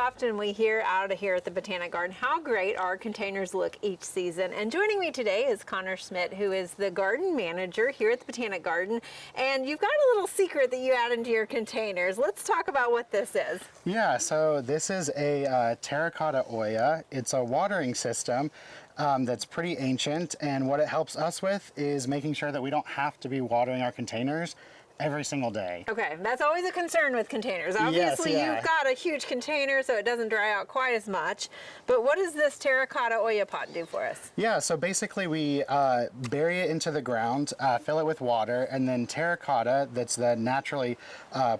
often we hear out of here at the Botanic Garden how great our containers look each season. And joining me today is Schmitz, who is the garden manager here at the Botanic Garden. And you've got a little secret that you add into your containers. Let's talk about what this is. Yeah, so this is a Terracotta Olla. It's a watering system that's pretty ancient, and what it helps us with is making sure that we don't have to be watering our containers every single day. Okay, that's always a concern with containers. Obviously, yes, yeah. You've got a huge container, so it doesn't dry out quite as much. But what does this Terracotta Olla pot do for us? Yeah, so basically we bury it into the ground, fill it with water, and then terracotta, that's the naturally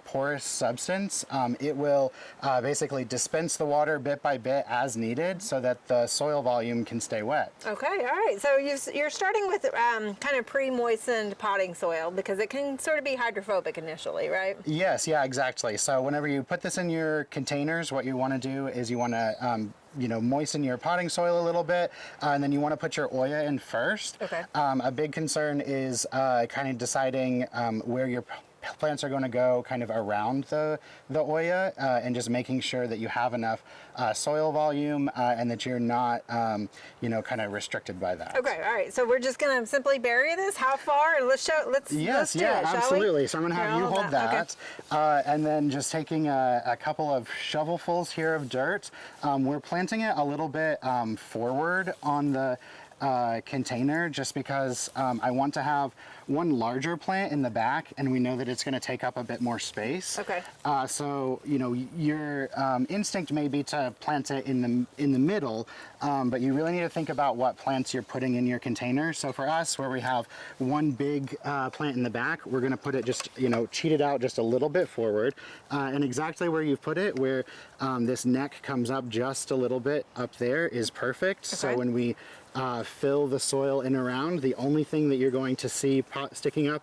porous substance, it will basically dispense the water bit by bit as needed so that the soil volume can stay wet. Okay, all right. So you're starting with kind of pre-moistened potting soil because it can sort of be hydrophobic initially, right? Yes, yeah, exactly. So whenever you put this in your containers, what you want to do is you want to moisten your potting soil a little bit, and then you want to put your Olla in first. Okay. A big concern is kind of deciding where your plants are going to go kind of around the Olla, and just making sure that you have enough soil volume and that you're not kind of restricted by that. Okay, all right. So we're just going to simply bury this. How far? Let's do yeah, it, absolutely. So I'm going to have you hold that. Okay. And then just taking a couple of shovelfuls here of dirt. We're planting it a little bit forward on the container just because I want to have one larger plant in the back, and we know that it's going to take up a bit more space. Okay. So your instinct may be to plant it in the middle, but you really need to think about what plants you're putting in your container. So for us, where we have one big plant in the back, we're going to put it just cheat it out just a little bit forward, and exactly where you've put it, where this neck comes up just a little bit up there, is perfect. Okay. So when we fill the soil in around, the only thing that you're going to see sticking up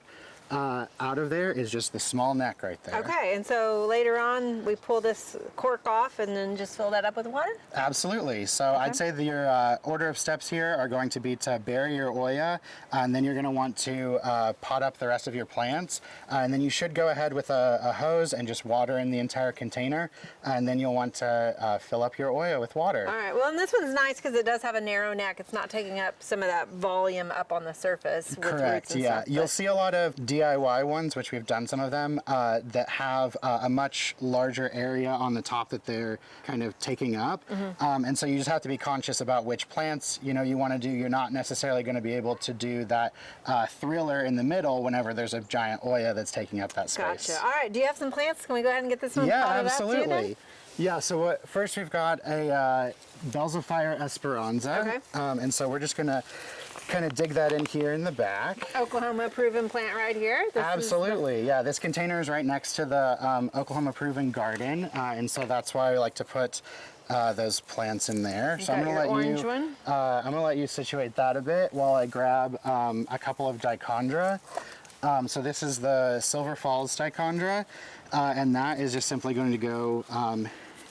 out of there is just the small neck right there. Okay, and so later on we pull this cork off and then just fill that up with water? Absolutely. So I'd say that your order of steps here are going to be to bury your Olla, and then you're going to want to pot up the rest of your plants, and then you should go ahead with a hose and just water in the entire container, and then you'll want to fill up your Olla with water. All right, well, and this one's nice because it does have a narrow neck. It's not taking up some of that volume up on the surface with Correct, roots and yeah. stuff, You'll see a lot of DIY ones, which we've done some of them, that have a much larger area on the top that they're kind of taking up. Mm-hmm. And so you just have to be conscious about which plants you want to do. You're not necessarily going to be able to do that thriller in the middle whenever there's a giant Olla that's taking up that space. Gotcha. All right, do you have some plants? Can we go ahead and get this one potted up too, absolutely. then? Yeah, so first we've got a Belzophire Esperanza. Okay. And so we're just going to kind of dig that in here in the back. Oklahoma proven plant right here. Absolutely, yeah. This container is right next to the Oklahoma proven garden, and so that's why I like to put those plants in there. So I'm going to let you situate that a bit while I grab a couple of dichondra. So this is the Silver Falls dichondra, and that is just simply going to go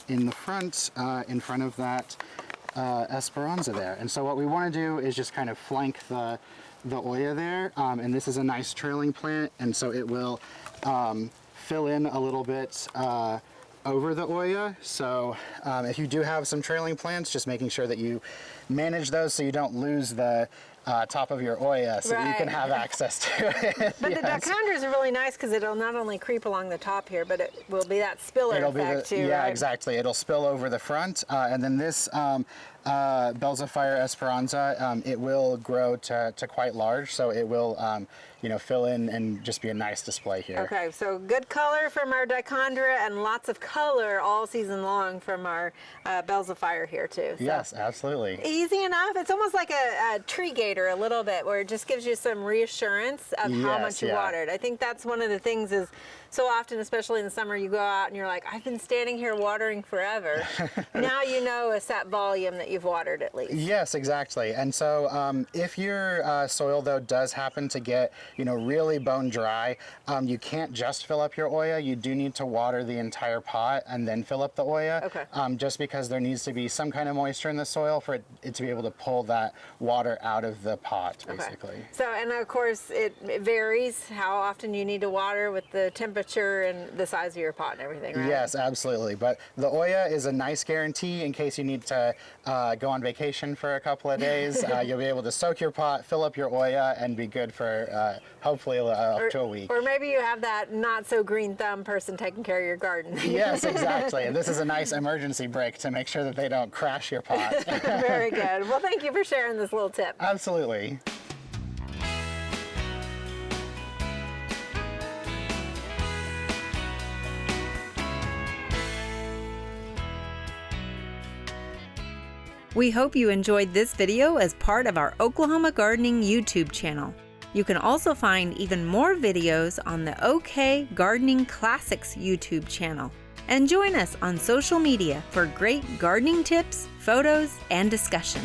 in the front, in front of that Esperanza there. And so what we want to do is just kind of flank the Olla there, and this is a nice trailing plant, and so it will fill in a little bit over the Olla. So if you do have some trailing plants, just making sure that you manage those so you don't lose the top of your Olla, so that you can have access to it. But the dichondras are really nice because it'll not only creep along the top here, but it will be that spiller effect too. Yeah, right? exactly. It'll spill over the front, and then this Belzophire Esperanza, it will grow to quite large, so it will fill in and just be a nice display here. Okay, so good color from our dichondra and lots of color all season long from our Belzophire here too. So yes, absolutely. Easy enough. It's almost like a tree gator a little bit, where it just gives you some reassurance of how much you watered. I think that's one of the things is so often, especially in the summer, you go out and you're like, I've been standing here watering forever. Now you know it's that volume that you've watered at least. Yes, exactly. And so if your soil though does happen to get, really bone dry, you can't just fill up your Oya. You do need to water the entire pot and then fill up the Oya. Okay. Just because there needs to be some kind of moisture in the soil for it to be able to pull that water out of the pot, basically. Okay. So, and of course, it varies how often you need to water with the temperature and the size of your pot and everything, right? Yes, absolutely. But the Oya is a nice guarantee in case you need to go on vacation for a couple of days. You'll be able to soak your pot, fill up your Oya, and be good for hopefully up to a week. Or maybe you have that not so green thumb person taking care of your garden. Yes, exactly. And this is a nice emergency brake to make sure that they don't crash your pot. Very good. Well, thank you for sharing this little tip. Absolutely. We hope you enjoyed this video as part of our Oklahoma Gardening YouTube channel. You can also find even more videos on the OK Gardening Classics YouTube channel. And join us on social media for great gardening tips, photos, and discussion.